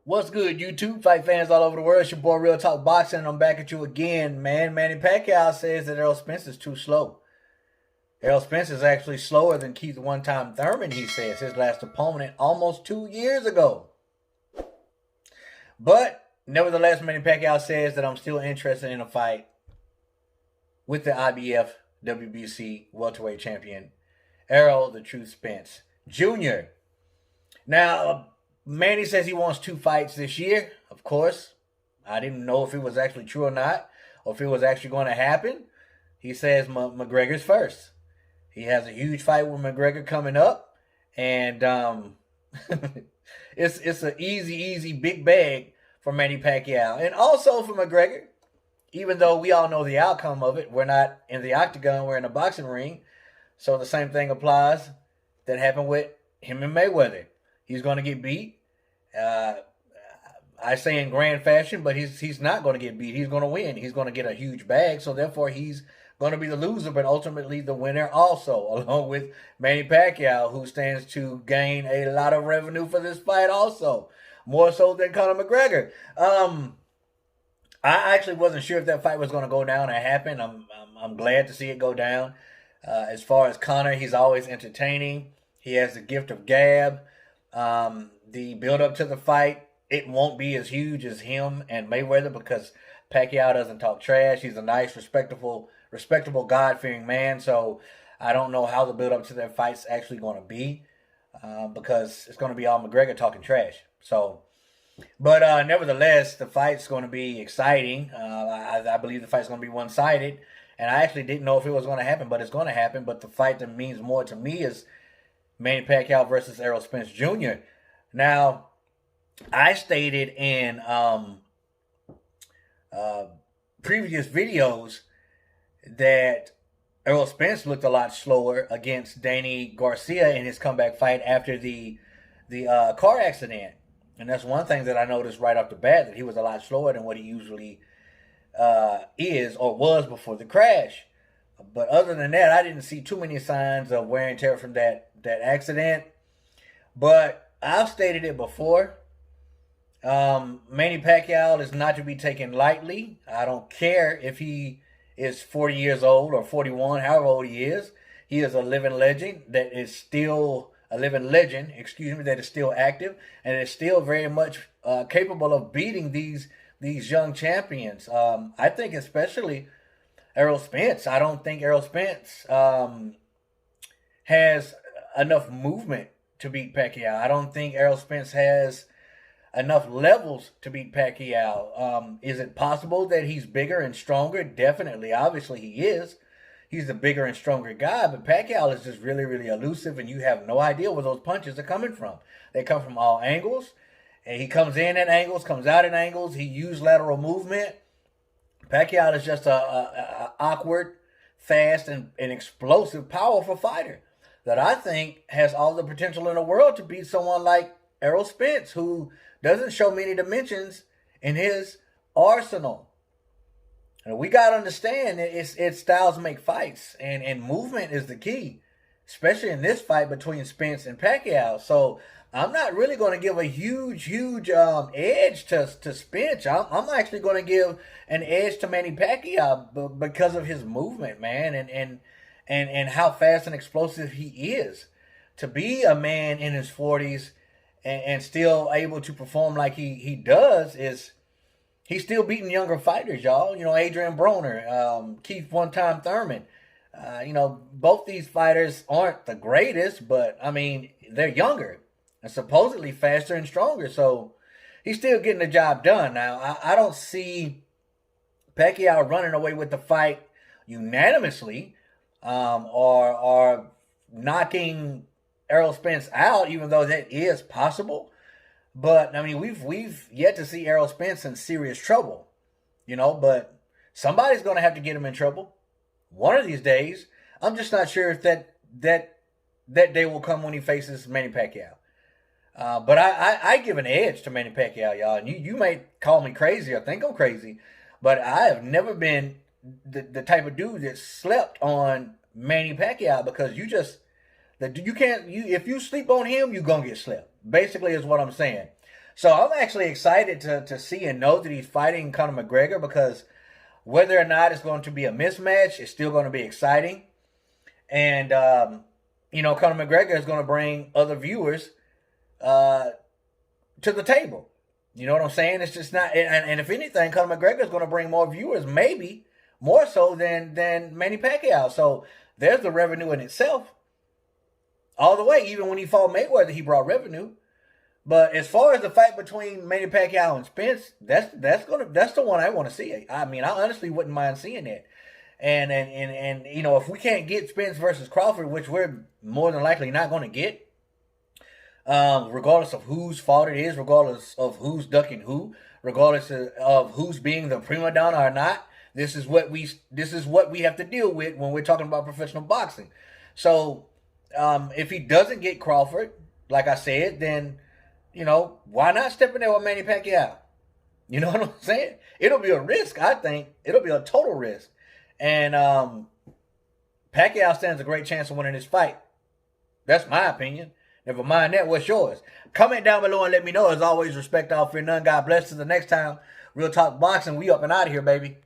What's good, YouTube? Fight fans all over the world. It's your boy Real Talk Boxing, and I'm back at you again, man. Manny Pacquiao says that Errol Spence is too slow. Errol Spence is actually slower than Keith One-Time Thurman, he says, his last opponent almost 2 years ago. But, nevertheless, Manny Pacquiao says that I'm still interested in a fight with the IBF WBC welterweight champion, Errol the Truth Spence Jr. Now, Manny says he wants 2 fights this year. Of course, I didn't know if it was actually true or not, or if it was actually going to happen. He says McGregor's first. He has a huge fight with McGregor coming up, and it's an easy big bag for Manny Pacquiao, and also for McGregor. Even though we all know the outcome of it, we're not in the octagon, we're in a boxing ring. So the same thing applies that happened with him and Mayweather. He's going to get beat. I say in grand fashion, but he's not going to get beat. He's going to win. He's going to get a huge bag. So therefore, he's going to be the loser, but ultimately the winner also, along with Manny Pacquiao, who stands to gain a lot of revenue for this fight also, more so than Conor McGregor. I actually wasn't sure if that fight was going to go down or happen. I'm glad to see it go down. As far as Conor, he's always entertaining. He has the gift of gab. The build up to the fight, it won't be as huge as him and Mayweather because Pacquiao doesn't talk trash. He's a nice, respectable, God-fearing man. So I don't know how the build up to that fight's actually going to be because it's going to be all McGregor talking trash. So, but nevertheless, the fight's going to be exciting. I believe the fight's going to be one-sided. And I actually didn't know if it was going to happen, but it's going to happen. But the fight that means more to me is Manny Pacquiao versus Errol Spence Jr. Now, I stated in previous videos that Errol Spence looked a lot slower against Danny Garcia in his comeback fight after the car accident. And that's one thing that I noticed right off the bat, that he was a lot slower than what he usually is or was before the crash. But other than that, I didn't see too many signs of wear and tear from that accident. But I've stated it before. Manny Pacquiao is not to be taken lightly. I don't care if he is 40 years old or 41, however old he is. He is a living legend that is still that is still active and is still very much capable of beating these young champions. I think especially Errol Spence. I don't think Errol Spence has enough movement to beat Pacquiao. I don't think Errol Spence has enough levels to beat Pacquiao. Is it possible that he's bigger and stronger? Definitely. Obviously, he is. He's the bigger and stronger guy, but Pacquiao is just really elusive, and you have no idea where those punches are coming from. They come from all angles, and he comes in at angles, comes out at angles. He used lateral movement. Pacquiao is just a awkward, fast, and explosive, powerful fighter that I think has all the potential in the world to beat someone like Errol Spence, who doesn't show many dimensions in his arsenal. And we got to understand that it's styles make fights, and movement is the key, especially in this fight between Spence and Pacquiao. So I'm not really going to give a huge edge to Spence. I'm actually going to give an edge to Manny Pacquiao because of his movement, man, and how fast and explosive he is. To be a man in his 40s and still able to perform like he does is he's still beating younger fighters, y'all. You know, Adrian Broner, Keith One-Time Thurman. Both these fighters aren't the greatest, but I mean they're younger and supposedly faster and stronger. So he's still getting the job done. Now I don't see Pacquiao running away with the fight unanimously, or knocking Errol Spence out, even though that is possible. But I mean, we've yet to see Errol Spence in serious trouble, But somebody's going to have to get him in trouble one of these days. I'm just not sure if that day will come when he faces Manny Pacquiao. But I give an edge to Manny Pacquiao, y'all. And you may call me crazy or think I'm crazy, but I have never been the type of dude that slept on Manny Pacquiao because if you sleep on him, you're gonna get slept. Basically, is what I'm saying. So I'm actually excited to see and know that he's fighting Conor McGregor, because whether or not it's going to be a mismatch, it's still going to be exciting. And, Conor McGregor is going to bring other viewers uh, to the table. You know what I'm saying? It's just not, and if anything, Conor McGregor is going to bring more viewers, maybe more so than Manny Pacquiao. So there's the revenue in itself. All the way, even when he fought Mayweather, he brought revenue. But as far as the fight between Manny Pacquiao and Spence, that's the one I want to see. I mean, I honestly wouldn't mind seeing that. And if we can't get Spence versus Crawford, which we're more than likely not going to get, regardless of whose fault it is, regardless of who's ducking who, regardless of who's being the prima donna or not, this is what we have to deal with when we're talking about professional boxing. So if he doesn't get Crawford, like I said, then why not step in there with Manny Pacquiao? You know what I'm saying? It'll be a risk, I think. It'll be a total risk. And Pacquiao stands a great chance of winning this fight. That's my opinion. Never mind that. What's yours? Comment down below and let me know. As always, respect all, fear none. God bless. Till the next time, Real Talk Boxing. We up and out of here, baby.